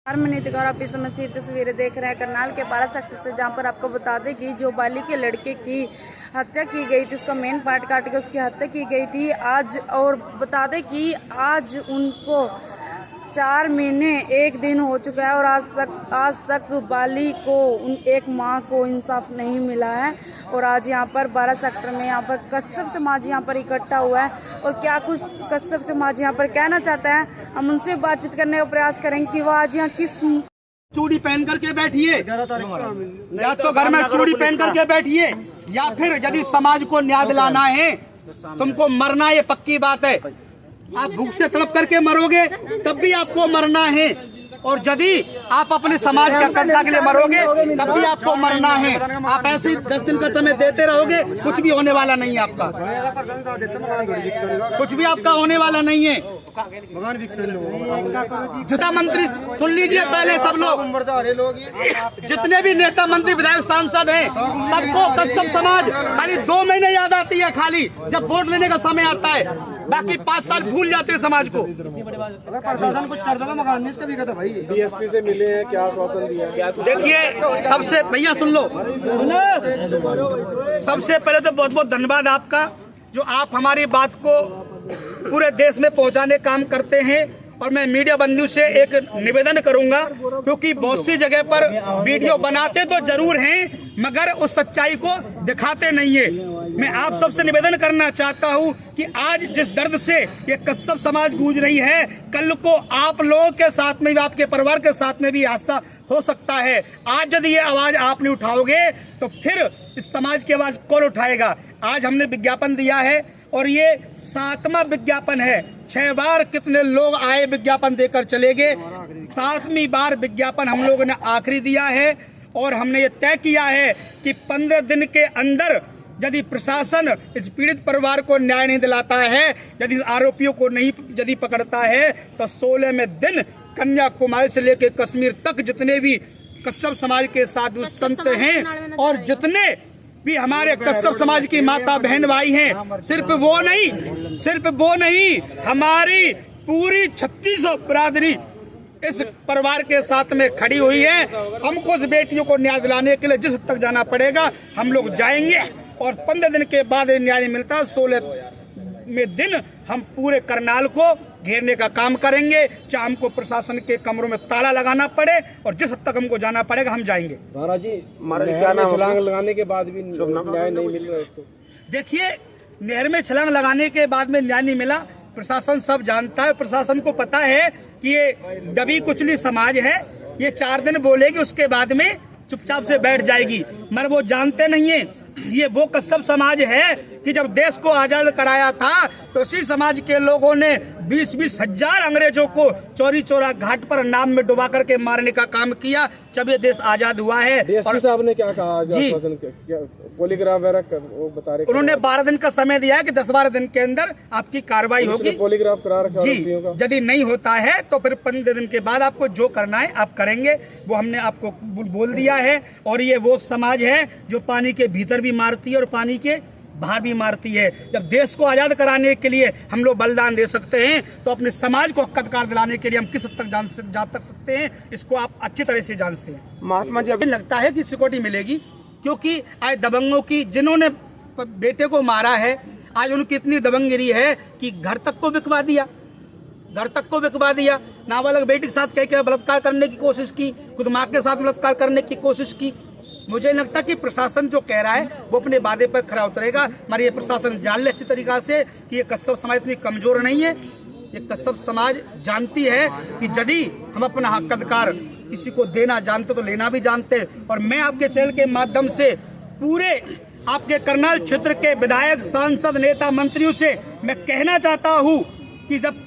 मैं नीतिका और आप इस समय तस्वीरें देख रहे हैं करनाल के 12 सेक्टर से, जहां पर आपको बता दें कि जो बाली के लड़के की हत्या की गई थी, उसका मेन पार्ट काट के उसकी हत्या की गई थी आज। और बता दें कि आज उनको 4 महीने 1 दिन हो चुका है और आज तक बाली को एक माँ को इंसाफ नहीं मिला है। और आज यहाँ पर 12 सेक्टर में यहाँ पर कश्यप समाज यहाँ पर इकट्ठा हुआ है और क्या कुछ कश्यप समाज यहाँ पर कहना चाहता है, हम उनसे बातचीत करने का प्रयास करेंगे कि वो आज यहाँ किस चूड़ी पहन करके बैठिए, या तो घर में चूड़ी पहन करके बैठिए, या फिर यदि समाज को न्याय दिलाना है तुमको मरना है, ये पक्की बात है। आप भूख से तड़प करके मरोगे तब भी आपको मरना है, और यदि आप अपने समाज के कल्याण के लिए मरोगे तब भी आपको मरना है। आप ऐसे ही 10 दिन का समय देते रहोगे, कुछ भी होने वाला नहीं है आपका, कुछ भी आपका होने वाला नहीं है। जितना मंत्री सुन लीजिए पहले, सब लोग जितने भी नेता मंत्री विधायक सांसद हैं सबको कश्यप समाज खाली 2 महीने याद आती है, खाली जब वोट लेने का समय आता है, बाकी 5 साल भूल जाते हैं समाज को। अगर प्रशासन कुछ कर देगा मकान इसका भी कहता भाई। डीएसपी से मिले हैं, क्या आश्वासन दिया? देखिए सबसे भैया सुन लो, सबसे पहले तो बहुत बहुत धन्यवाद आपका, जो आप हमारी बात को पूरे देश में पहुंचाने काम करते हैं। और मैं मीडिया बंधु से एक निवेदन करूंगा, क्योंकि बहुत सी जगह पर वीडियो बनाते तो जरूर हैं मगर उस सच्चाई को दिखाते नहीं है। मैं आप सबसे निवेदन करना चाहता हूं कि आज जिस दर्द से ये कश्यप समाज गूंज रही है, कल को आप लोगों के साथ में भी, आपके परिवार के साथ में भी हादसा हो सकता है। आज यदि ये आवाज आप नहीं उठाओगे तो फिर इस समाज की आवाज कौन उठाएगा। आज हमने विज्ञापन दिया है और ये 7वां विज्ञापन है। 6 बार कितने लोग आए विज्ञापन देकर चले गए, 7वीं बार विज्ञापन हम लोगों ने आखिरी दिया है। और हमने ये तय किया है कि 15 दिन के अंदर यदि प्रशासन इस पीड़ित परिवार को न्याय नहीं दिलाता है, यदि आरोपियों को नहीं यदि पकड़ता है, तो 16वें दिन कन्याकुमारी से लेकर कश्मीर तक जितने भी कश्यप समाज के साधु संत हैं और जितने भी हमारे कश्यप समाज की माता बहन भाई हैं, सिर्फ वो नहीं हमारी पूरी 3600 बिरादरी इस परिवार के साथ में खड़ी हुई है। हमको इस बेटियों को न्याय दिलाने के लिए जिस हद तक जाना पड़ेगा हम लोग जाएंगे, और 15 दिन के बाद न्याय नहीं मिलता, 16वें दिन हम पूरे करनाल को घेरने का काम करेंगे, चाहे हमको प्रशासन के कमरों में ताला लगाना पड़े और जिस हद तक हमको जाना पड़ेगा हम जाएंगे। महाराज जी, छलांग लगाने के बाद भी न्याय नहीं मिल रहा है इसको। देखिए, नहर में छलांग लगाने के बाद में न्याय नहीं मिला, प्रशासन सब जानता है। प्रशासन को पता है कि ये दबी कुचली समाज है, ये 4 दिन बोलेगी उसके बाद में चुपचाप से बैठ जाएगी, मगर वो जानते नहीं है ये वो कश्यप समाज है कि जब देश को आजाद कराया था तो इसी समाज के लोगों ने 20-20 हजार अंग्रेजों को चौरी चौरा घाट पर नाम में डुबा करके मारने का काम किया, जब ये देश आजाद हुआ है। और साहब ने क्या कहा जी, पॉलीग्राफ वो बता रहे, उन्होंने 12 दिन का समय दिया है कि 10-12 दिन के अंदर आपकी कार्रवाई होगी। पॉलीग्राफ करा रखा जी, यदि नहीं होता है तो फिर 15 दिन के बाद आपको जो करना है आप करेंगे, वो हमने आपको बोल दिया है। और ये वो समाज है जो पानी के भीतर भी मारती है और पानी के बाहर भी मारती है। जब देश को आजाद कराने के लिए हम लोग बलिदान दे सकते हैं तो अपने समाज को हक अधिकार दिलाने के लिए हम किस हद तक जा सकते हैं, इसको आप अच्छी तरह से जानते हैं। महात्मा जी, अभी लगता है कि सिक्योरिटी मिलेगी, क्योंकि आज दबंगों की जिन्होंने बेटे को मारा है, आज उनकी इतनी दबंगगिरी है कि घर तक को बिकवा दिया, नाबालग बेटी के साथ कह बलात्कार करने की कोशिश की, खुद माँ के साथ बलात्कार करने की कोशिश की। मुझे लगता कि प्रशासन जो कह रहा है वो अपने वादे पर खरा उतरेगा, मगर ये प्रशासन जान ले अच्छी तरीका से कि ये कश्यप समाज इतनी कमजोर नहीं है। ये कश्यप समाज जानती है कि यदि हम अपना हक अधिकार किसी को देना जानते तो लेना भी जानते। और मैं आपके चैनल के माध्यम से पूरे आपके करनाल क्षेत्र के विधायक, सांसद, नेता, मंत्रियों से मैं कहना चाहता हूँ कि जब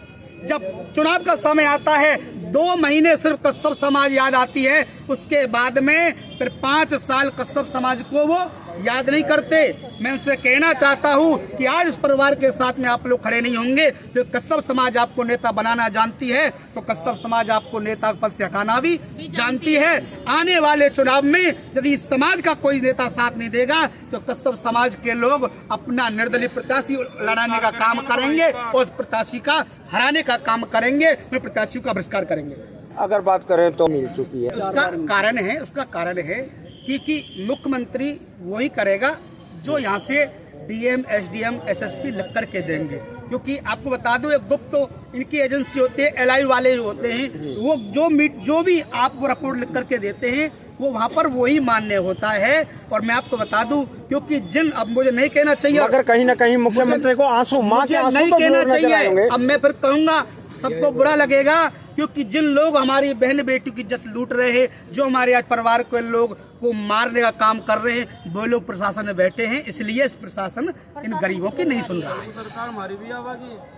चुनाव का समय आता है 2 महीने सिर्फ कश्यप समाज याद आती है, उसके बाद में फिर 5 साल कश्यप समाज को वो याद नहीं करते। मैं उनसे कहना चाहता हूं कि आज इस परिवार के साथ में आप लोग खड़े नहीं होंगे, जो कश्यप समाज आपको नेता बनाना जानती है तो कश्यप समाज आपको नेता पद से हटाना भी जानती है। आने वाले चुनाव में यदि इस समाज का कोई नेता साथ नहीं देगा तो कश्यप समाज के लोग अपना निर्दलीय प्रत्याशी लड़ाने का काम करेंगे और उस प्रत्याशी का हराने का काम करेंगे, प्रत्याशियों का बहिष्कार करेंगे। अगर बात करें तो मिल चुकी है। उसका कारण है कि मुख्यमंत्री वही करेगा जो यहाँ से डीएम, एसडीएम, एसएसपी लिख करके देंगे, क्योंकि आपको बता दूं एक गुप्त तो इनकी एजेंसी होती है, एलआई वाले होते हैं, वो जो भी आपको रिपोर्ट लिख करके देते हैं वो वहाँ पर वही मान्य होता है। और मैं आपको बता दूं क्योंकि अब मुझे नहीं कहना चाहिए, अगर कहीं न कहीं मुख्यमंत्री को आंसू मां के आंसू नहीं तो कहना जरूर नजर चाहिए, आएंगे। अब मैं फिर कहूंगा सबको बुरा लगेगा, क्योंकि जिन लोग हमारी बहन बेटियों की इज्जत लूट रहे हैं, जो हमारे आज परिवार के लोग को मारने का काम कर रहे हैं, वो लोग प्रशासन में बैठे हैं, इसलिए इस प्रशासन इन गरीबों की नहीं सुन रहा है।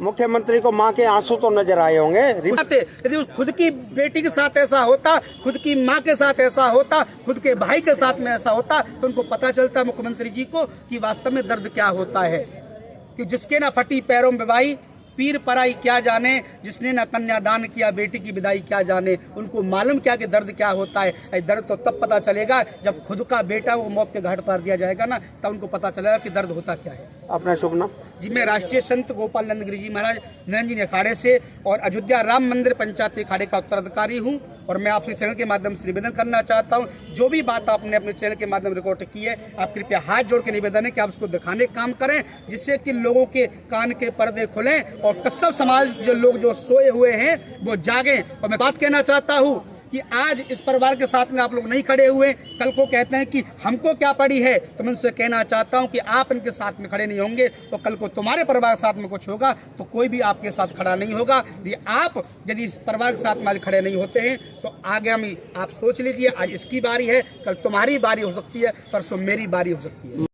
मुख्यमंत्री को मां के आंसू तो नजर आए होंगे। यदि उस खुद की बेटी के साथ ऐसा होता, खुद की माँ के साथ ऐसा होता, खुद के भाई के साथ में ऐसा होता, तो उनको पता चलता मुख्यमंत्री जी को कि वास्तव में दर्द क्या होता है। कि जिसके ना फटी पैरों में बाई, पीर पराई क्या जाने, जिसने ना कन्यादान किया बेटी की विदाई क्या जाने, उनको मालूम क्या कि दर्द क्या होता है। दर्द तो तब पता चलेगा जब खुद का बेटा वो मौत के घाट पर दिया जाएगा ना, तब उनको पता चलेगा कि दर्द होता क्या है। अपना शुभ नाम? जी, मैं राष्ट्रीय संत गोपाल नंद गिरी जी महाराज नरेंद्र जी अखाड़े से और अयोध्या राम मंदिर पंचायत अखाड़े का उत्तराधिकारी हूँ। और मैं आपसे चैनल के माध्यम से निवेदन करना चाहता हूँ, जो भी बात आपने अपने चैनल के माध्यम रिकॉर्ड की है, आप कृपया हाथ जोड़ के निवेदन है कि आप उसको दिखाने का काम करें, जिससे कि लोगों के कान के पर्दे खुलें और कस्सब समाज जो लोग जो सोए हुए हैं वो जागें। और मैं बात कहना चाहता हूँ कि आज इस परिवार के साथ में आप लोग नहीं खड़े हुए, कल को कहते हैं कि हमको क्या पड़ी है, तो मैं उनसे कहना चाहता हूं कि आप इनके साथ में खड़े नहीं होंगे तो कल को तुम्हारे परिवार के साथ में कुछ होगा तो कोई भी आपके साथ खड़ा नहीं होगा। यदि इस परिवार के साथ में आज खड़े नहीं होते हैं तो आगामी आप सोच लीजिए, आज इसकी बारी है, कल तुम्हारी बारी हो सकती है, परसों मेरी बारी हो सकती है।